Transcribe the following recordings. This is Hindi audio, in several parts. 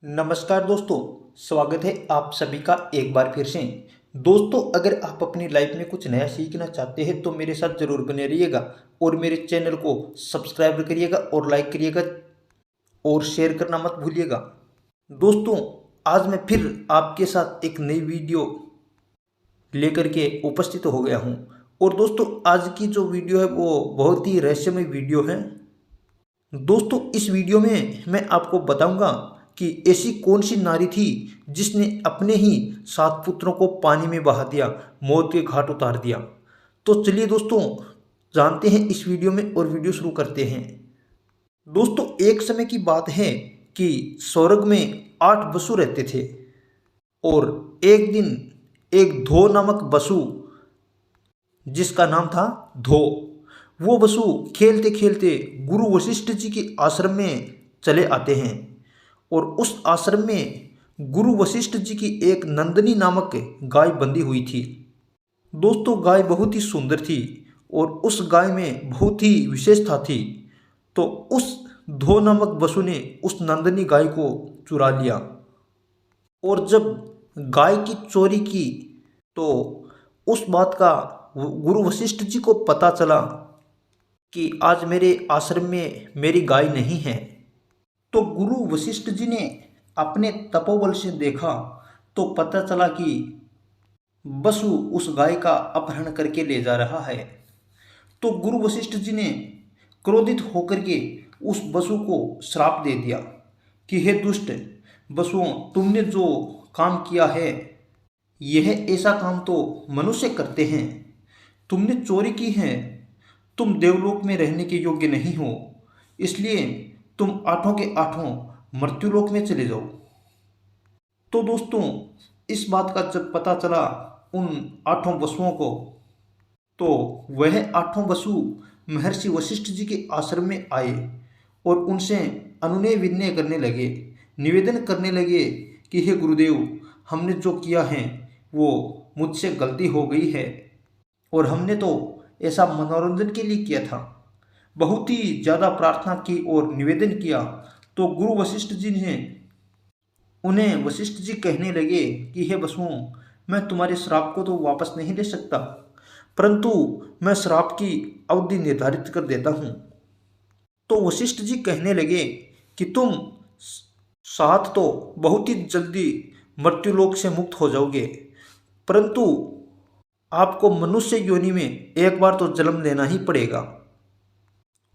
नमस्कार दोस्तों, स्वागत है आप सभी का एक बार फिर से। दोस्तों, अगर आप अपनी लाइफ में कुछ नया सीखना चाहते हैं तो मेरे साथ ज़रूर बने रहिएगा और मेरे चैनल को सब्सक्राइब करिएगा और लाइक करिएगा और शेयर करना मत भूलिएगा। दोस्तों, आज मैं फिर आपके साथ एक नई वीडियो लेकर के उपस्थित हो गया हूँ। और दोस्तों, आज की जो वीडियो है वो बहुत ही रहस्यमय वीडियो है। दोस्तों, इस वीडियो में मैं आपको बताऊंगा कि ऐसी कौन सी नारी थी जिसने अपने ही 7 पुत्रों को पानी में बहा दिया, मौत के घाट उतार दिया। तो चलिए दोस्तों, जानते हैं इस वीडियो में और वीडियो शुरू करते हैं। दोस्तों, एक समय की बात है कि स्वर्ग में 8 बसु रहते थे और एक दिन एक धो नामक बसु, जिसका नाम था धो, वो बसु खेलते खेलते गुरु वशिष्ठ जी के आश्रम में चले आते हैं। और उस आश्रम में गुरु वशिष्ठ जी की एक नंदिनी नामक गाय बंधी हुई थी। दोस्तों, गाय बहुत ही सुंदर थी और उस गाय में बहुत ही विशेषता थी। तो उस धो नामक बसु ने उस नंदिनी गाय को चुरा लिया। और जब गाय की चोरी की तो उस बात का गुरु वशिष्ठ जी को पता चला कि आज मेरे आश्रम में मेरी गाय नहीं है। तो गुरु वशिष्ठ जी ने अपने तपोबल से देखा तो पता चला कि बसु उस गाय का अपहरण करके ले जा रहा है। तो गुरु वशिष्ठ जी ने क्रोधित होकर के उस बसु को श्राप दे दिया कि हे दुष्ट बसुओं, तुमने जो काम किया है यह ऐसा काम तो मनुष्य करते हैं। तुमने चोरी की है, तुम देवलोक में रहने के योग्य नहीं हो, इसलिए तुम आठों के आठों मृत्युलोक में चले जाओ। तो दोस्तों, इस बात का जब पता चला उन 8 वसुओं को, तो वह 8 वसु महर्षि वशिष्ठ जी के आश्रम में आए और उनसे अनुनय विनय करने लगे, निवेदन करने लगे कि हे गुरुदेव, हमने जो किया है वो मुझसे गलती हो गई है और हमने तो ऐसा मनोरंजन के लिए किया था। बहुत ही ज़्यादा प्रार्थना की और निवेदन किया। तो गुरु वशिष्ठ जी ने उन्हें वशिष्ठ जी कहने लगे कि हे वसुओं, मैं तुम्हारे श्राप को तो वापस नहीं ले सकता, परंतु मैं श्राप की अवधि निर्धारित कर देता हूँ। तो वशिष्ठ जी कहने लगे कि तुम साथ तो बहुत ही जल्दी मृत्युलोक से मुक्त हो जाओगे, परंतु आपको मनुष्य योनि में एक बार तो जन्म लेना ही पड़ेगा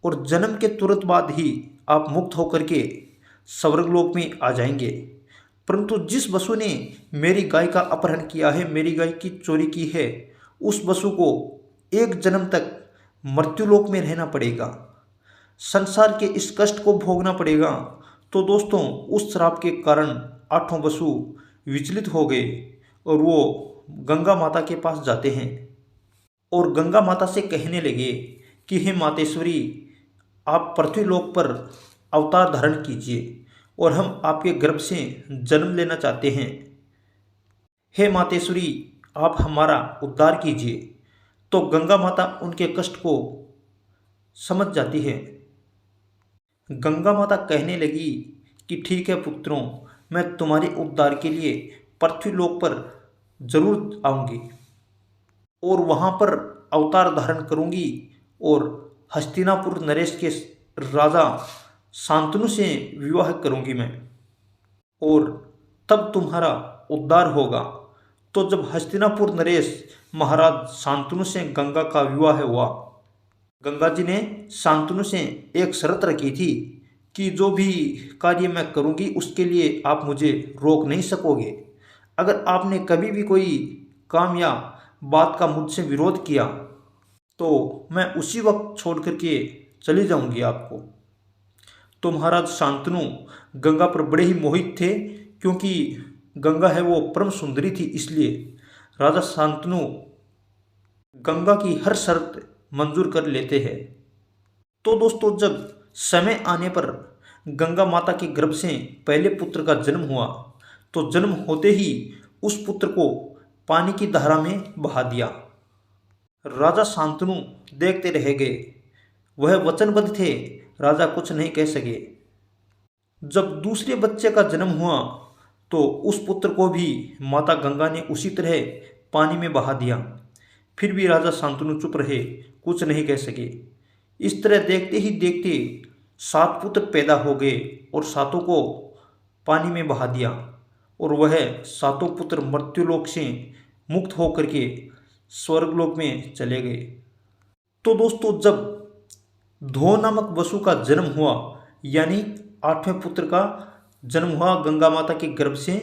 और जन्म के तुरंत बाद ही आप मुक्त होकर के स्वर्गलोक में आ जाएंगे। परंतु जिस वसु ने मेरी गाय का अपहरण किया है, मेरी गाय की चोरी की है, उस वसु को एक जन्म तक मृत्युलोक में रहना पड़ेगा, संसार के इस कष्ट को भोगना पड़ेगा। तो दोस्तों, उस श्राप के कारण 8 वसु विचलित हो गए और वो गंगा माता के पास जाते हैं और गंगा माता से कहने लगे कि हे मातेश्वरी, आप पृथ्वीलोक पर अवतार धारण कीजिए और हम आपके गर्भ से जन्म लेना चाहते हैं। हे मातेश्वरी, आप हमारा उद्धार कीजिए। तो गंगा माता उनके कष्ट को समझ जाती है। गंगा माता कहने लगी कि ठीक है पुत्रों, मैं तुम्हारे उद्धार के लिए पृथ्वीलोक पर जरूर आऊँगी और वहाँ पर अवतार धारण करूँगी और हस्तिनापुर नरेश के राजा शांतनु से विवाह करूँगी मैं और तब तुम्हारा उद्धार होगा। तो जब हस्तिनापुर नरेश महाराज शांतनु से गंगा का विवाह हुआ, गंगा जी ने शांतनु से एक शर्त रखी थी कि जो भी कार्य मैं करूँगी उसके लिए आप मुझे रोक नहीं सकोगे। अगर आपने कभी भी कोई काम या बात का मुझसे विरोध किया तो मैं उसी वक्त छोड़ करके चली जाऊंगी आपको। तो महाराज शांतनु गंगा पर बड़े ही मोहित थे, क्योंकि गंगा है वो परम सुंदरी थी, इसलिए राजा शांतनु गंगा की हर शर्त मंजूर कर लेते हैं। तो दोस्तों, जब समय आने पर गंगा माता के गर्भ से पहले पुत्र का जन्म हुआ तो जन्म होते ही उस पुत्र को पानी की धारा में बहा दिया। राजा शांतनु देखते रह गए, वह वचनबद्ध थे, राजा कुछ नहीं कह सके। जब दूसरे बच्चे का जन्म हुआ तो उस पुत्र को भी माता गंगा ने उसी तरह पानी में बहा दिया। फिर भी राजा शांतनु चुप रहे, कुछ नहीं कह सके। इस तरह देखते ही देखते 7 पुत्र पैदा हो गए और सातों को पानी में बहा दिया, और वह सातों पुत्र मृत्युलोक से मुक्त होकर के स्वर्गलोक में चले गए। तो दोस्तों, जब धो नामक वसु का जन्म हुआ, यानी 8वें पुत्र का जन्म हुआ गंगा माता के गर्भ से,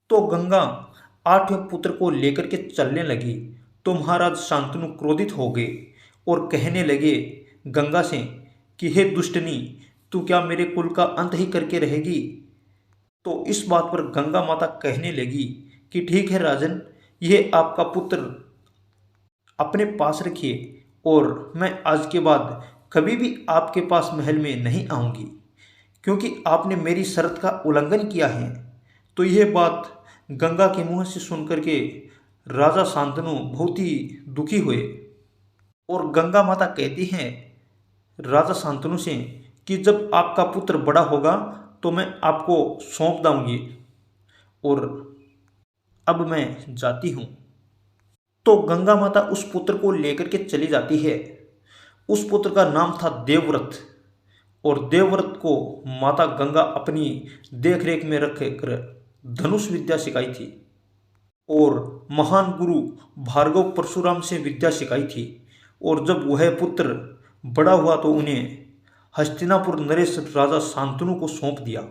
तो गंगा 8वें पुत्र को लेकर के चलने लगी तो महाराज शांतनु क्रोधित हो गए और कहने लगे गंगा से कि हे दुष्टनी, तू क्या मेरे कुल का अंत ही करके रहेगी। तो इस बात पर गंगा माता कहने लगी कि ठीक है राजन, यह आपका पुत्र अपने पास रखिए और मैं आज के बाद कभी भी आपके पास महल में नहीं आऊँगी, क्योंकि आपने मेरी शर्त का उल्लंघन किया है। तो यह बात गंगा के मुंह से सुन करके राजा शांतनु बहुत ही दुखी हुए और गंगा माता कहती हैं राजा शांतनु से कि जब आपका पुत्र बड़ा होगा तो मैं आपको सौंप दूंगी, और अब मैं जाती हूँ। तो गंगा माता उस पुत्र को लेकर के चली जाती है। उस पुत्र का नाम था देवव्रत, और देवव्रत को माता गंगा अपनी देख रेख में रख कर धनुष विद्या सिखाई थी और महान गुरु भार्गव परशुराम से विद्या सिखाई थी। और जब वह पुत्र बड़ा हुआ तो उन्हें हस्तिनापुर नरेश राजा शांतनु को सौंप दिया,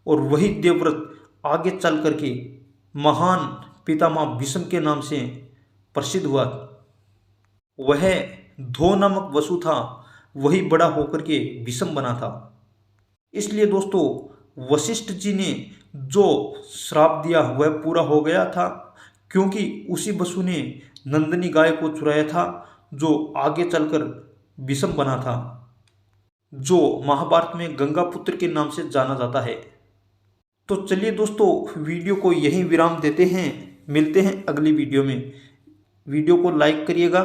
और वही देवव्रत आगे चल करके महान पितामह भीष्म के नाम से प्रसिद्ध हुआ। वह धो नामक वसु था, वही बड़ा होकर के भीष्म बना था। इसलिए दोस्तों, वशिष्ठ जी ने जो श्राप दिया वह पूरा हो गया था, क्योंकि उसी वसु ने नंदिनी गाय को चुराया था जो आगे चलकर भीष्म बना था, जो महाभारत में गंगा पुत्र के नाम से जाना जाता है। तो चलिए दोस्तों, वीडियो को यहीं विराम देते हैं, मिलते हैं अगली वीडियो में। वीडियो को लाइक करिएगा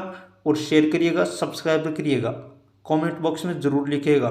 और शेयर करिएगा, सब्सक्राइब करिएगा, कमेंट बॉक्स में ज़रूर लिखिएगा।